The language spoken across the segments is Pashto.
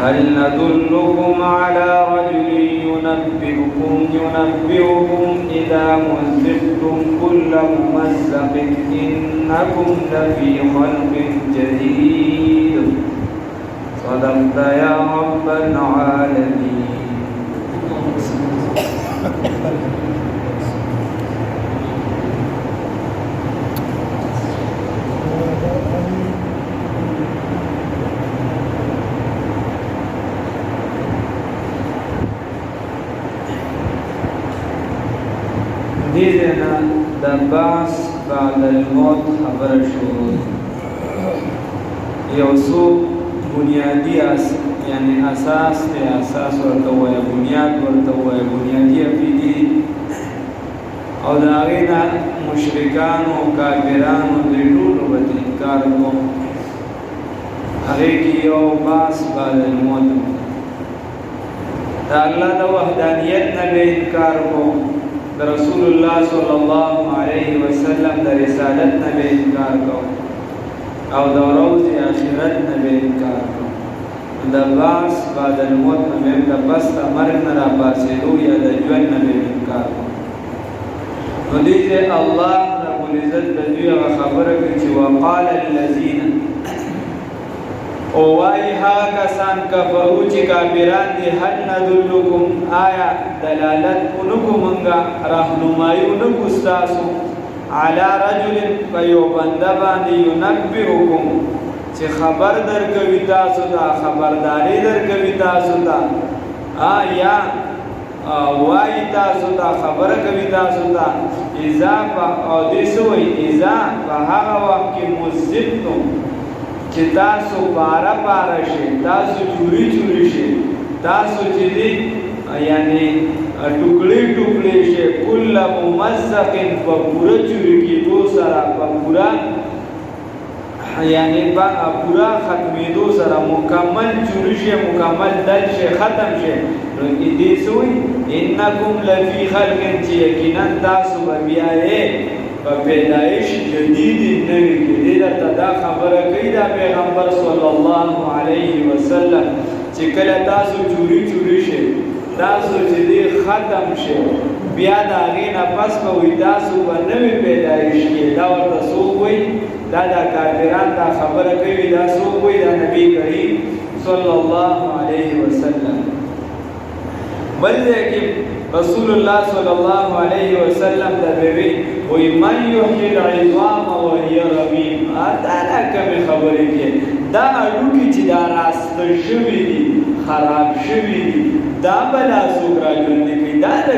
هل ندلكم على رجل ينبئكم إذا مزقتم كل ممزق إنكم لفي خلق جديد صدقت يا رب العالمين. دیدنا د باس بعد الموت خبر شروع یو څو بنیادی یعنی اساس ته اساس ورته وایي بنیاد ورته وایي بنیادی عقیدې او د هغې نه مشرکانو کافرانو د ټولو به انکار کوم هغې کې یو باس بعد الموت د الله د وحدانیت نه به انکار کوم د رسول الله صلی الله علیه وسلم د رسالت نه به انکار کوم او د روز آخرت نه به انکار کوم د باس بعد الموت نه به د بس د مرګ نه راپاڅېدو یا د ژوند نه به انکار کوم. نو دې الله رب العزت د دوی هغه خبره کوي چې وقال الذین او وای ها کسان کفرو چې کافران دي هل ندلکم آیا دلالت اونکو منگا رهنمایی اونکو ستاسو علی رجل فیو بنده باندې ینبئکم چې خبر درکوي تاسو ته خبرداری درکوي تاسو ته یا وای تاسو ته خبره کوي تاسو ته اذا او دې سوې اذا په هغه وخت کې مزقتم چې تاسو پارا پارا شي تاسو چوری چوری شي تاسو چې دې یعنی ټوکړي ټوکړي شي کل ممزق په پوره چوری کېدو سره په پوره یعنی په پوره ختمېدو سره مکمل چوری شي مکمل دل شي ختم شي نو دې سوې انکم لفی خلق چې یقینا تاسو بیا یې په پیدایش جدید نوی کې دې درته دا خبره کوي دا پیغمبر صلی الله علیه وسلم چې کله تاسو چوری چوری شي تاسو چې دې ختم شي بیا د هغې نه پس به وي تاسو به نوې پیدایش کې دا ورته څوک وایي دا کافران دا خبره کوي دا څوک وایي دا نبی کریم صلی الله علیه وسلم. بل ځای کې رسول الله صلی الله علیه وسلم دا وی وی من یحیی العظام وهي رمیم دا کومې خبرې کې دا هډوکي چې دا راسته شوي دي خراب شوي دي دا به لا څوک راژوندي کوي دا د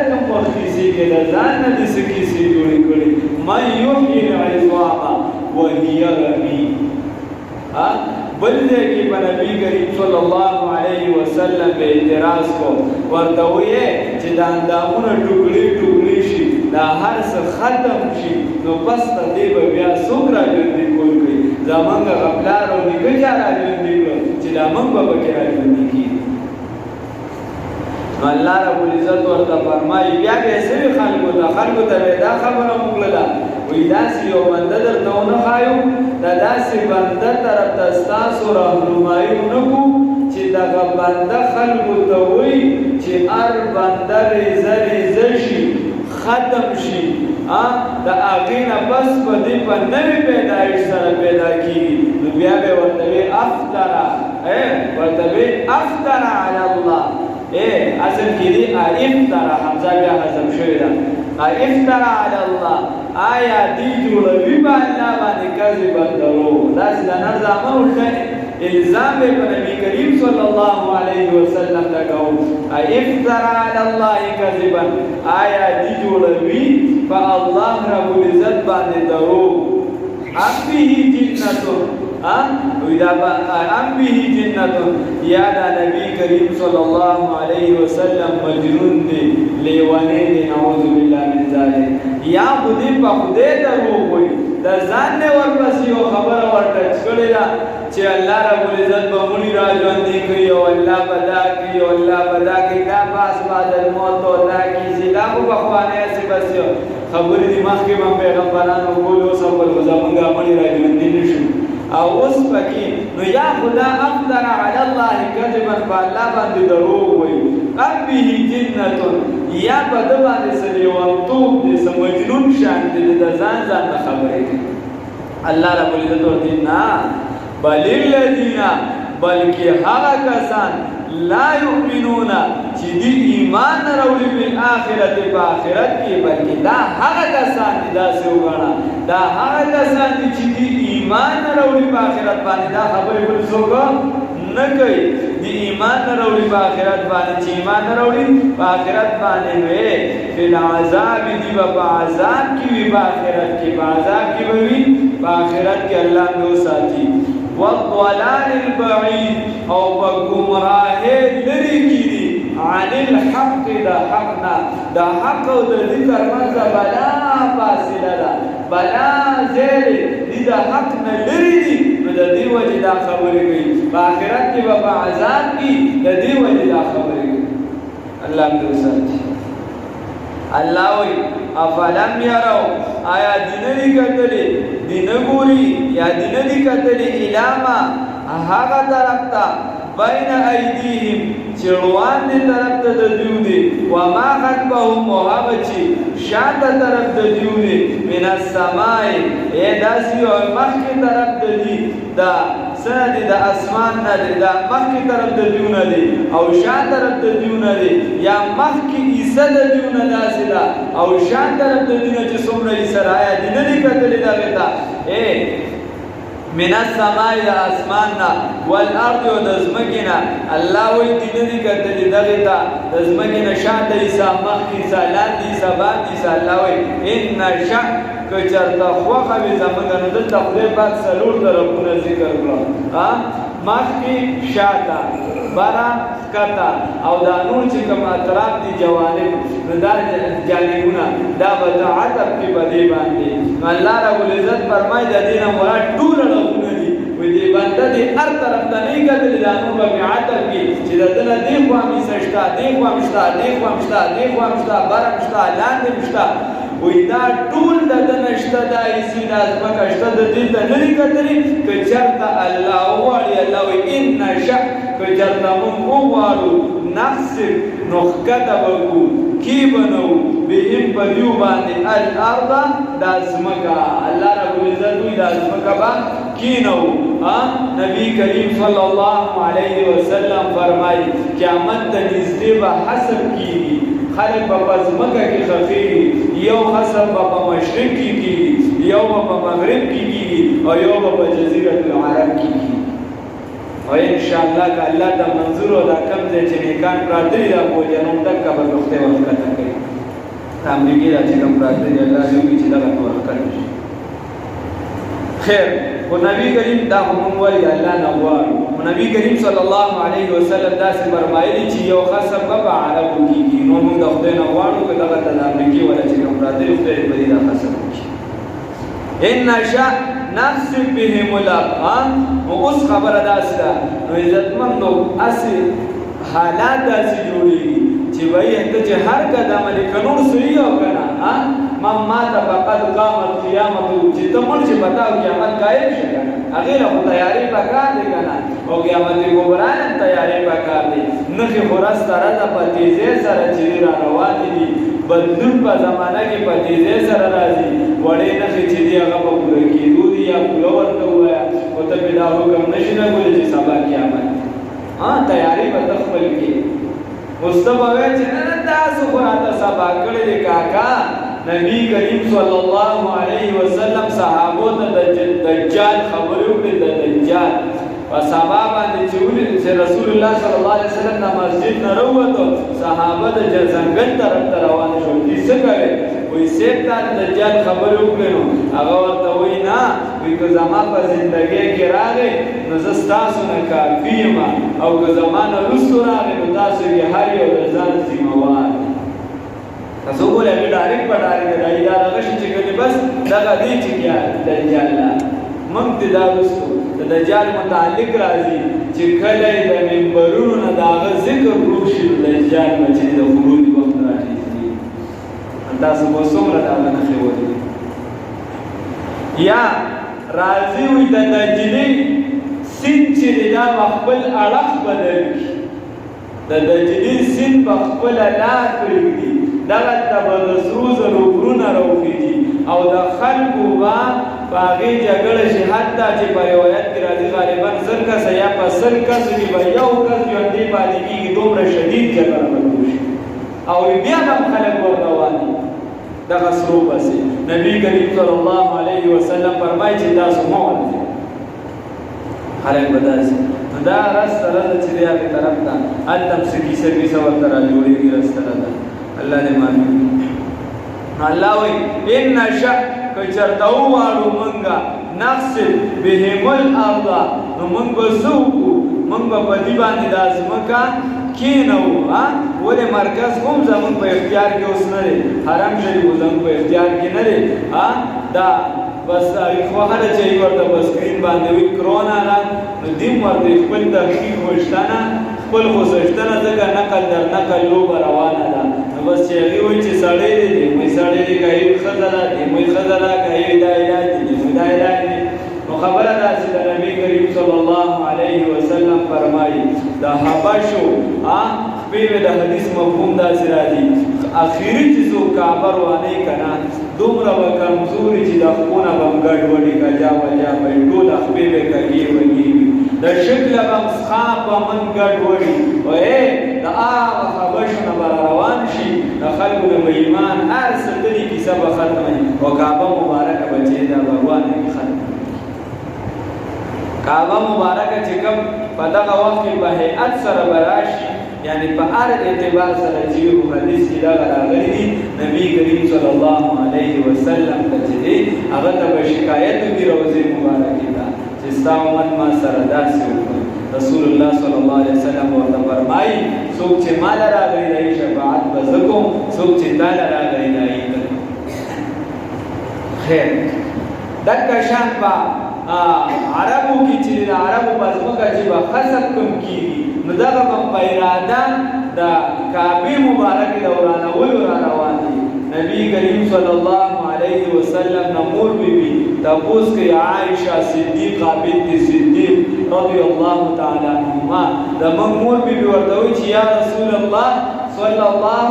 کوم وخت کیسې کې د ځان نه داسې کیسې جوړې کړي من یحیی العظام وهي رمیم. بل ځای کې په نبي کریم صلی الله علیه وسلم به اعتراض کو ورته ویې چې دا اندامونه ټوکړي ټوکړي شي دا هر څه ختم شي نو پس ته دې به بیا څوک راژوندي کول کوي زمونږ هغه پلار او نیکه چا راژوندي کړل چې دا موږ به پکې راژوندي کېږي. نو الله رب العزت ورته فرمایي بیا به یې څه وي خلکو ته به دا خبره موکړله وی داسې یو بنده درته ونه ښایو دا داسې بنده طرف ته ستاسو راهنمایي ونه کړو چې دغه بنده خلکو ته وایي چې هر بنده ریزه ریزه شي ختم شي د هغې نه بس به دې په نوې پیدایش سره پیدا کېږي نو بیا به ورته وي افترا علی الله اصل کې دی افترا حمزه بیا حذف شوې ده افترا علی الله آیا دی جوړوي به الله باندې کذبا دروغ داسې د نظامه وښیي الزام به په نبي کریم صلی الله علیه وسلم لګاو افترا علی الله کذبا آیا دی جوړوي په الله رب العزت باندې دروغ ام به جنتون ام به جنتون یا د نبی کریم صلی الله علیه وسلم مجنون دی لیوانی دی نعوذ بالله من ذلک یا خودی په خدای دروغ وایي د ځان نه ورپسې یو خبره ورټچ کړې ده چې الله رب العزت به مړي راژوندي کوي او الله به دا کوي او الله به دا کوي دا باس بعد الموت او دا کیسې دا خو پخوانی هسې بس خبرې دي مخکې به پیغمبرانو کولې اوس هم بل خو زمونږ مړي راژوندي نه شو او اوس پکې نو یا خدا افتر علی الله کذبا فالله باندې دروغ وایي ام به جنة یا په د باندې سلیوانتوب دې مجنون شان دې د ځان خبرې کوي الله رب العزت ورته نه بل الذین بلکې هغه کسان لا یؤمنون چې دی ایمان نه راوړي په آخرت په آخرت کې بلکې دا هغه کسان دي داسې وګڼه دا هغه کسان دي چې دی ایمان نه راوړي په آخرت باندې دا خبرې بل څوک نه کوي دی ایمان نه راوړي په آخرت باندې چې ایمان نه راوړي په آخرت باندې وي فی العذاب دی په عذاب کې وي په آخرت کې په عذاب کې وي په آخرت کې الله نو ساتي والضلال البعید او په گمراهۍ لرې کړي عن الحق دا حقنا دا حق او د ذکر منځه بلا فاصله ده بلا زیر دي دا حق نه لرې دي نو د دې وجې دا خبرې کوي په آخرت کې به په عذاب کې د دې وجې دا خبرې کوي الله دې وساتي الله وی افلم یرو آیا دینه کتلی دینه ګوري یا دینه کتلی الاما هغه طرف ته بین ایدیهم چړوان دې طرف ته د دیو دي و ما خلفهم وهغه چې شاته طرف د دیو دي من السماء اے داسي او مخکې طرف د دی دا سند د اسمان نه دی دا مخکې طرف د دیو نه دی او شاته طرف د دیو نه دی یا مخکې ایسه د دیو نه داسې دا او شاته طرف د دیو نه چې څومره ایسه رایا دي نه دی کتلی دا وتا اے من السماء الى اسماننا والارض ودزمکنا الله وی دې دې کتلې دغه تا دزمکنا شاته ایسا مخکی سالان دي سبا دي الله وی ان شاء کچرتا خوخه به زمګه نه د خدای پاک سلور طرفونه ذکر کړه ها مخکی شاته برا کتا او دا نور چې کوم اطراف دي جوانب دا جانبونه دا به عتب کې بدی باندې الله رب العزت فرمایي د دې نه مراد ټول رغونه دي وې دې باندې دې هر طرف ته نه کېدل دا نور به عتب کې چې د دې دې خوا می سشتا دې خوا مشتا دې خوا مشتا دې خوا مشتا بار مشتا لاندې مشتا وې دا ټول د نشته دا ایسی د ازمکه شته د دې ته نه کېدل چې چرته الله وړي الله وې ان شاء کچرتا مون ووالو نفس نخکتا بگو کی بنو بهم بدیو باندې الارض دازمکا اللہ رب العزت وی دازمکا با کی نو نبی کریم صلی اللہ علیہ وسلم فرمائی قیامت تنزدی با حسب کی خلق با پزمکا کی خفیری یو حسب با مشرق کی یو با مغرب کی اور یو با جزیرت العرب کی او ان شاء الله که الله ته منظور او دا کم ځای چې نیکان پراته دي دا پوجنوم تک به وخت ورکړه کوي امریکای چې کوم پراته دي الله دې چې دا ورکړي خیر او نبی کریم دا هم وایي الله نوار او نبی کریم صلی الله علیه وسلم دا څه فرمایلی چې یو خاصه په عربو کې نو موږ د خدای نوارو کې دا د امریکای ولا چې کوم پراته دي خدای په دې دا خاصه ان شاء نفس بهم الابان و اوس خبره داسې ده نو عزتمن نو اسی حالات داسې جوړېږي چې وایي ته چې هر قدم لیکه نور سوي او که نه من مات فقد قامت قیامت چې ته مړ چې پتا او قیامت قایم شي که نه هغې له خو تیاري پکار دی که نه او قیامت کبرا هم تیاري پکار دی نښې خو رسته رده په تیزۍ سره چې را روانې دي بدلون په زمانه کې په تیزۍ سره راځي وړې نښې چې دي هغه په پوره کېدو دي یا پوره ورته ووایه خو ته پرې دا حکم نه شي نه کولی چې سبا قیامت تیاري به ته خپل کې اوس ته به وایې چې نه تاسو خو راته سبا کړی دی کاکا نبی کریم صلی الله علیه وسلم صحابو ته د دجال خبرې وکړې د دجال په سبا باندې چې رسول الله صلی الله علیه وسلم د مسجد نه راووتو صحابه د ځنګل طرف ته روان شول دې څه کوې وایي صاحب تا د دجال خبرې وکړې نو هغه ورته وایي نه وایي که زما په زندګۍ کې راغی نو زه ستاسو نه کافي یم او که زما نه وروستو راغی نو تاسو یې هر یو د ځان ذمهوار تاسو ګورئ هغې ډارېک په ډارېک دی دا دغه شي چې کوي بس دغه دی چې دجال نه موږ دې دا وروستو د دجال متعلق راځي چې کله د منبرونو نه د هغه ذکر وشي د دجال به چې د خروج وخت راټیټېږي تاسو به څومره د هغه نښې ولرئ یا راځي وي د دجلې سیند چې دی دا به خپل اړخ بدل کړي د دجلې سیند به خپله لار پرېږدي دغلته به د سرو زرو غرونه راوخېږي او د خلکو به په هغې جګړه شي حتی چې په روایت کې راځي غالبا 100 کسه یا په 100 کسو کې به یو کس ژوندی پاتې کېږي دومره شدید جګړه به وشي او بیا به هم خلک ورته واني دغه سرو پسې نبي کریم صلی الله علیه وسلم فرمایي چې تاسو مه ورځئ خلک به داسې نو دا رسته رده چې دی هغې طرف ته هلته هم څه کیسه ویسه ورته راجوړېږي رسته رده الله دې معلوم الله وایي ان نشأ که چېرته وغواړو مونږه نقصد بهم الارض نو مونږ به څه وکړو مونږ به په دې باندې دا ځمکه کېنوو ولې مرکز هم زمونږ په اختیار کې اوس نه دی حرم شریف خو زمونږ په اختیار کې نه دی دا بس خو هله چې ورته په سکرین باندې وي کرونا ده نو دې ورته خپل تحقیق غوښتنه خپل غوښتنه ځکه نقل در نقل لوبه روانه ده نو بس چې هغې وایي چې سړی دی دې وایي سړی دی که یې ښځه ده دې وایي ښځه ده که یې دا علاج دی دې وایي دا علاج دی نو خبره ده چې د نبي کریم صلی الله علیه وسلم فرمایي د حبشو خپې د حدیث مفهوم داسې راځي اخري چې څوک کعبه روانوي که نه دومره به کمزوري چې د خپونه به هم ګډوډي کجا وجا به یې ټوله خپې به کږې وږې وي د شکله به هم سخاب به من ګډوډي و د هغه حبشو نه به روان شي د خلکو نه به ایمان هر څه تلي کیسه به ختمه او کعبه مبارکه به چې دا به روانه وي ختمه کعبه مبارکه چې کوم په دغه وخت کې په هیئت سره به راشي یعنی په هر اعتبار سره چې حدیث کې دغه راغلي دي نبي کریم صلی الله علیه وسلم ته چې دی هغه ته به شکایت وکړي روضې مبارکې ته چې ستا امت ما سره داسې وکړي رسول الله صلی الله علیه وسلم ورته فرمایي څوک چې ما له راغلي دی شفاعت به زه کوم څوک چې تا له راغلي دی خیر دغه شان به عربو کې چې د عربو په ځمکه چې به خصب کوم کېږي نو دغه به په اراده د کعبې مبارکې د ورانولو را روان دي نبي کریم صلی الله علیه وسلم نه مور بیبي تپوس کوي عایشه صدیقه بنت صدیق رضی الله تعالی عنهما د موږ مور بیبي ورته وایي چې یا رسول الله صلی الله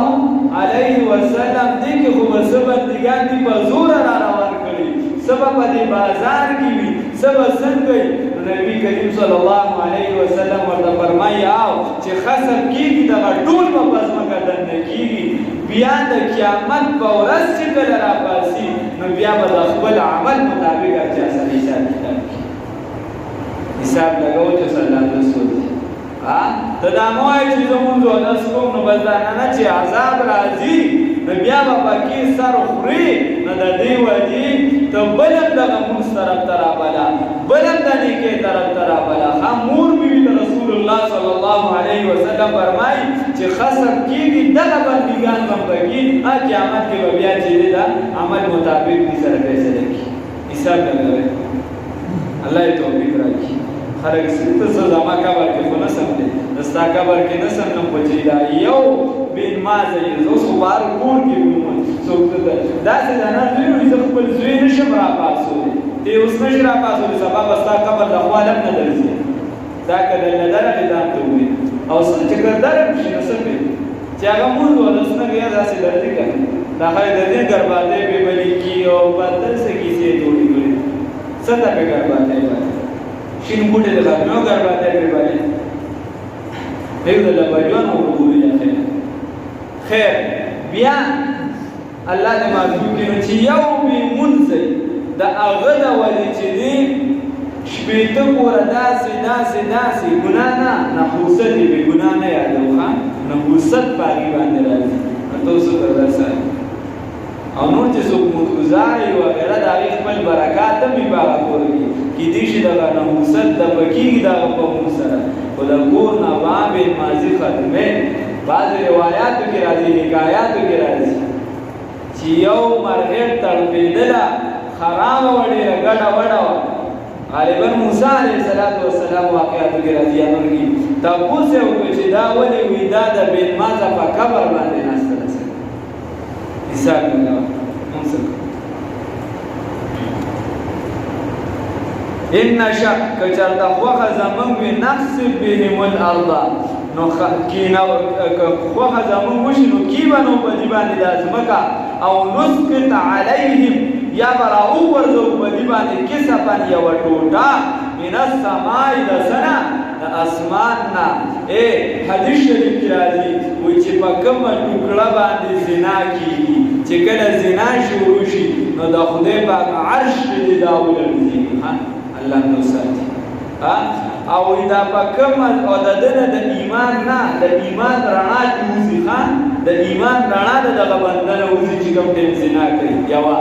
علیه وسلم دې کې خو به څه بندګان دي په زوره را روان کړي څه به په دې بازار کې وي څه به څنګه وي نبی کریم صلی الله علیه وسلم ورته فرمایي او چې خصب کېږي دغه ټول به په ځمکه دننه کېږي بیا د قیامت په ورځ چې کله راپاسي نو بیا به د خپل عمل مطابق هر چا سره حساب کتاب کړي حساب لګوو چې سلام رسول ته دا مه وایې چې زمونځ ونس کوم نو بس دا نه چې عذاب راځي نو بیا به پکې سر خوري نو د دې وجې ته بل هم دغه مونځ طرف ته رابله بل هم د نیکۍ طرف ته رابله مور بیبي د رسول الله صلی الله علیه وسلم فرمایي چې خصب کېږي دغه بندګان به هم پکې قیامت کې به بیا چې دی د عمل مطابق دې سره فیصله کړي حساب لګوي الله یې توفیق راکړي خلک ته څه زما قبر کې خو نه سم دی ستا قبر کې نه سم نم خو چې دا یو بې مازه یې زه اوس خو بهر کور کې وم څوک ته داسې زنان زوی وړي زه خپل زوی نه شم راپاڅولی ته یې اوس نه شي راپاڅولی سبا به ستا قبر د خوا هم نه درځي دا که دله درغې ځان ته ووایي او چې که درم شي نو څه کوي چې هغه مونځ ولس نه بیا داسې درځي که دا خلک د دې ګرباتۍ پې بلې کي او بدل څه کیسې جوړې کړي څه ته پې ګرباتۍ باندې شین بوټه د غرمو ګرباتۍ پې باندې دیو د لبجوان ورغولي خیر بیا الله دې معلوم کړي چې یو بې منځئ د هغه د ولې چې دی شپېته پوره داسې ګناه نه نحوست یې بې ګناه نه یادوو ښه نحوست په هغې باندې راځي ته اوس ورته سره او نور چې څوک متګزار وي وغیره د هغې خپل برکات هم وي په هغه کور کې کیدای شي دغه نحوست د پکېږي د هغه په مونځ سره خو د کور نه باب ماضي ختمې بعضې روایاتو کې راځي حکایاتو کې راځي چې یو مرغۍ تړپېدله خرابه وه ډېره ګډه وډه وه غالبا موسی علیه السلام واقعاتو کې راځي یا نور کې تپوس یې وکړو چې دا ولې وي دا د بېنمازه په قبر باندې ناسته ده حساب لګوه مونږ څه ان نشأ کچرته خوخه زمونږ وي نخسف بهم الارض نو کینا خوخه زمونږ وشي نو کیبنو په دې باندې د ځمکه او نسقط علیهم یا برا اوورځو په دې باندې کسفن یو ټوټه من السماء دسنا د اسمان نه حدیث شریف کې راځي وایي چې په کومه ټوکړه باندې زنا کیږي چې کله زنا شروع شي نو د خدای پاک عرش دې دا ولرځي الله نو ساتي او دا په کومه او د دنه د ایمان نه د ایمان رڼا دوزي خان د ایمان رڼا دغه بندنه وځي چې کوم ټیم زنا کوي یوا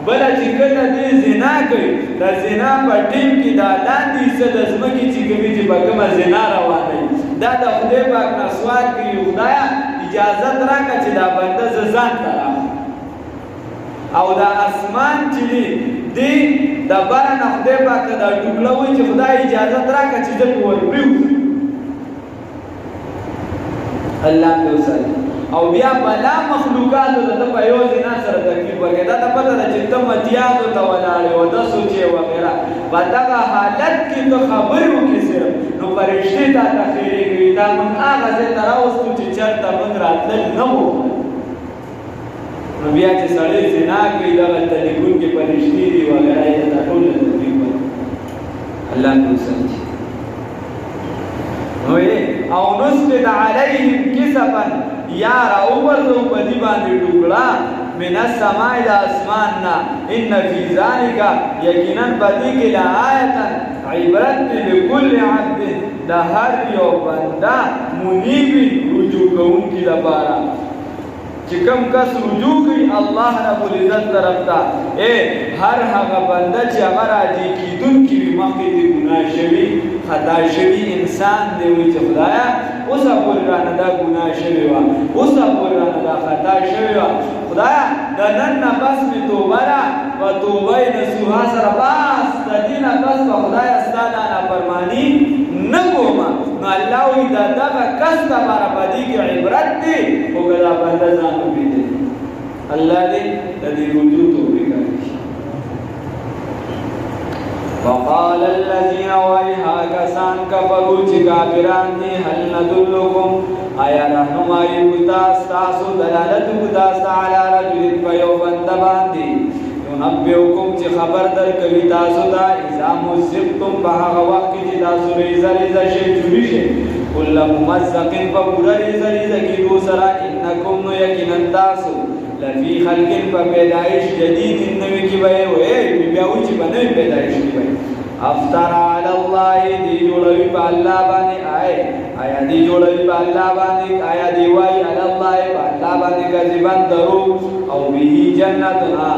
بل چې کله دې زنا کوي د زنا په ټیم کې دا لاندې څه د ځمکې چې کوي چې په کومه زنا روانه دا د خدای پاک نه سوال کوي خدایا اجازه راکړه چې دا بنده ځان ته او دا اسمان چې دی د باره نه خدای پاک دا ټوکړه وایي چې خدای اجازه راکړه چې زه په ورپرېوځم الله دې وساتي او بیا بلا مخلوقاتو ته په یو زنا سره تکلیف ورکړي دا ته پته ده چې ته متیازو ته ولاړې او دا سوچې وغیره په دغه حالت کې ته خبرې وکړې صرف نو فرشتې تا ته خیرې کوي دا موږ هغه ځای ته راوستو چې چېرته موږ راتلل نه وو نو بیا چې سړی زنا کوي دغه تلیفون کې فرشتې دي وغیره یې دا ټول تکلیف ورکړي الله دې وساتي او نسقط علیهم کسفا یا راوورځو په دې باندې ټوکړه من السماء د اسمان نه ان فی ذلک یقینا په دې کې لآیة عبرت لكل عبد د هر یو بنده منیب رجوع کوونکي لپاره چې کوم کس رجوع کوي الله رب العزت طرف ته هر هغه بنده چې هغه راځي کیدونکي وي مخکې د ګناه شوي خطا شوي انسان دی وایي چې خدایه اوسه پورې رانه دا ګناه شوې وه اوسه پورې رانه دا خطا شوې وه خدایه د نن نه پس مې توبه ده په توبه نصوحه سره بس د دې نه پس به خدایه ستا دا نافرماني نه کوم نو الله وایي د دغه کس دپاره په دې کې عبرت دی خو که دا بنده ځان وپېژني الله دې د دې رجوع توفیق راکړي وقال الذين وایها کسان کفروا چې کافران دي هل ندلکم آیا رهنمایي کوتا ستاسو دلالت کوتا علی رجل په یو بنده باندې ينبئکم چې خبر درکوي تاسو ته اذا مزقتم په هغه وخت کې چې تاسو ریزه شئ جوړي شئ کل ممزق په پوره ریزه کېدو سره انکم نو یقینا تاسو لفی خلق په پیدایش جدید نوې کې به بیا وایي چې په نوې پیدایش کې به افترا علی الله دی جوړوي په الله باندې آیا دی جوړوي په الله باندې آیا دی وایي علی الله په الله باندې کذبان درو او به جنتنا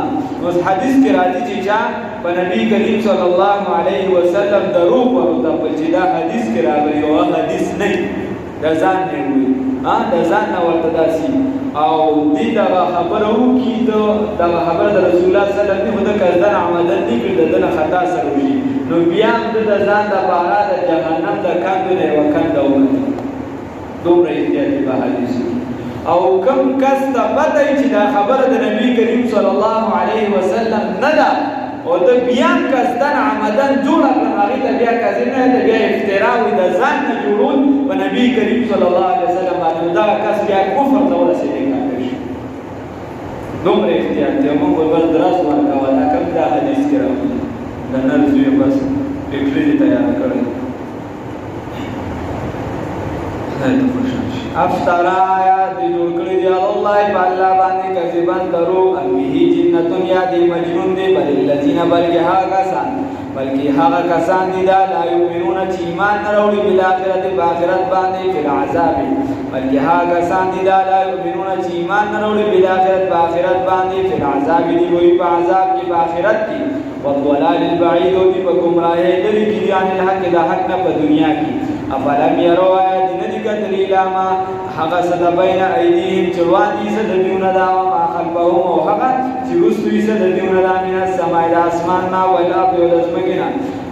اوس حدیث کې راځي چې چا په نبی کریم صلی الله علیه وسلم درو ورته په چې دا حدیث کې راغلی او حدیث نه د ځان نه وي د ځان نه ورته داسي او دې دغه خبره وکړي دغه خبره د رسول الله صلی الله علیه وسلم د کردن عمدن دي کړي دنه خطا سره وشي نو بیا هم د ځان د بارا د جهنم د کاندو نه وکړه ومني دومره احتیاطي به حدیث او کم کس ته پته چې دا خبره د نبی کریم صلی الله علیه وسلم نه ده او ته بیا کسدن عمدن جوړه کړه هغې ته بیا کذب نه ده بیا افترا وي د ځان نه جوړول په نبي کریم صلی الله علیه وسلم باندې دغه کس بیا کفر ته ورسېدی کافر شي دومره احتیاط دی موږ به بل درس ورکوه دا کوم دا حدیث کې راغلی د نر زوی بس فکري دې تیاره کړی خدای ته خوشحال شي افترا آیات دی جوړ کړی دی الله په الله باندې کذبان درو انبه جنتون یا دی مجنون دی بل الذین بلکې هغه کسان دي دا لا یؤمنون چې ایمان نه راوړي بالآخرت په آخرت باندې فی العذاب بلکې هغه کسان دي دا لا یؤمنون چې ایمان نه راوړي بالآخرت په آخرت باندې فی العذاب دی وی په عذاب کې په آخرت کې والضلال البعید دی په گمراهی لري کې عن الحق د حق نه په دنیا کې افلم يروا آیات ندی کتلی لاما حقا صد بین ایدیهم چروان دی صد دیون دا وما خلفهم و حقا چی رسوی صد دیون دا من السماع دا اسمان نا والعب و لزمکنا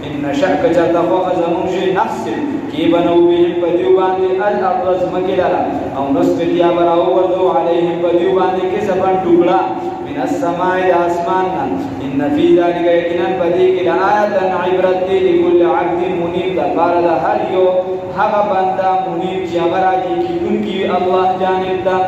ان نشأ کچا تخوخ زمون شي نخسر کی بنو بهم پدیو باندې الارض مکلرا او نسقط یا براو وردو علیهم پدیو باندې کې سبن ټوکړه من السماء اسماننا ان فی ذلک یقینا پدی کې آیات عبرت لكل عبد منیب دا بار دا هر یو هغه بندا منیب چې هغه راځي کیونکي الله جانب دا